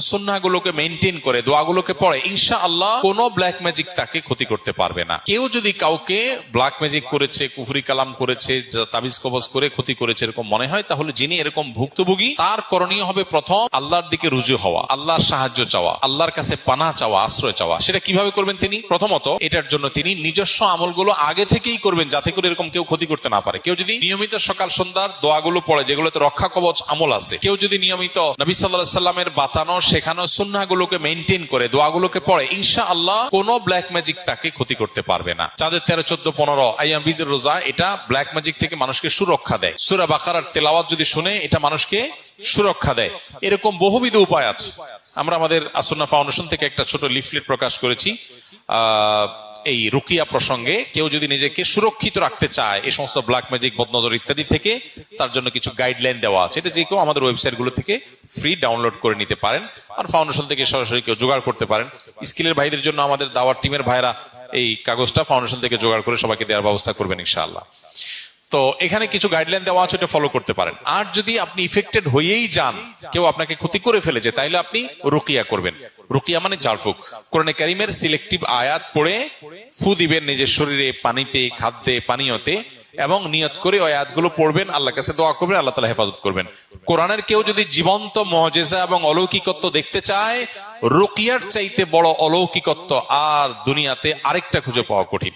সুন্নাহগুলোকে maintain করে দোয়াগুলোকে পড়ে, ইনশাআল্লাহ কোনো ব্ল্যাক ম্যাজিক তাকে ক্ষতি করতে পারবে না। কেউ যদি কাউকে ব্ল্যাক ম্যাজিক করেছে, কুফরি কালাম করেছে, তাবিজ কবজ করে ক্ষতি করেছে এরকম মনে হয়, তাহলে যিনি এরকম ভুক্তভোগী তার করণীয় হবে প্রথম আল্লাহর দিকে রুজু হওয়া, আল্লাহর সাহায্য চাওয়া, আল্লাহর কাছে পানাহ চাওয়া, আশ্রয় চাওয়া। সেটা কিভাবে করবেন তিনি? প্রথমত এটার জন্য তিনি নিজস্ব আমলগুলো আগে থেকেই করবেন, যাতে করে এরকম কেউ ক্ষতি করতে না পারে। কেউ যদি নিয়মিত সকাল সন্ধ্যার দোয়াগুলো পড়ে, যেগুলোতে রক্ষা কবচ আমল আছে, কেউ যদি নিয়মিত নবী সাল্লাল্লাহু আলাইহি সাল্লামের বাতানো শেখানো সুন্নাহগুলোকে মেইনটেইন করে দোয়াগুলোকে পড়ে, ইনশাআল্লাহ কোনো ব্ল্যাক ম্যাজিক তাকে ক্ষতি করতে পারবে না। চাঁদের 13, 14, 15 আইয়াম বীজের রোজা, এটা ব্ল্যাক ম্যাজিক থেকে মানুষকে সুরক্ষা দেয়। সূরা বাকারার তেলাওয়াত যদি শুনে, এটা মানুষকে সুরক্ষা দেয়। এরকম বহুবিধ উপায় আছে। আমরা আমাদের আসুন্নাহ ফাউন্ডেশন থেকে একটা ছোট লিফলেট প্রকাশ করেছি এই রুকিয়া প্রসঙ্গে। কেউ যদি নিজেকে সুরক্ষিত রাখতে চায় এই সমস্ত ব্ল্যাক ম্যাজিক, বদনজর ইত্যাদি থেকে, তার জন্য কিছু গাইডলাইন দেওয়া আছে। এটা যে কেউ আমাদের ওয়েবসাইট গুলো থেকে ফ্রি ডাউনলোড করে নিতে পারেন, আর ফাউন্ডেশন থেকে সরাসরি কেউ জোগাড় করতে পারেন। স্কিলের ভাইদের জন্য আমাদের দাওয়ার টিমের ভাইরা এই কাগজটা ফাউন্ডেশন থেকে জোগাড় করে সবাইকে দেওয়ার ব্যবস্থা করবেন ইনশাআল্লাহ। তো এখানে কিছু গাইডলাইন দেওয়া আছে, এটা ফলো করতে পারেন। আর যদি আপনি ইফেক্টেড হয়েই যান, কেউ আপনাকে ক্ষতি করে ফেলেছে, তাইলে আপনি রুকিয়া করবেন। রুকিয়া মানে ঝাড়ফুঁক। কোরআনে কারীমের সিলেক্টিভ আয়াত পড়ে ফু দিবেন নিজের শরীরে, পানিতে, খাদ্যে, পানীয়তে, এবং নিয়ত করে ওই আয়াতগুলো পড়বেন, আল্লাহর কাছে দোয়া করবেন, আল্লাহ তাআলা হেফাজত করবেন। কোরআনের কেউ যদি জীবন্ত মুজিজা এবং অলৌকিকত্ব দেখতে চায়, রুকিয়ার চাইতে বড় অলৌকিকত্ব আর দুনিয়াতে আরেকটা খুঁজে পাওয়া কঠিন।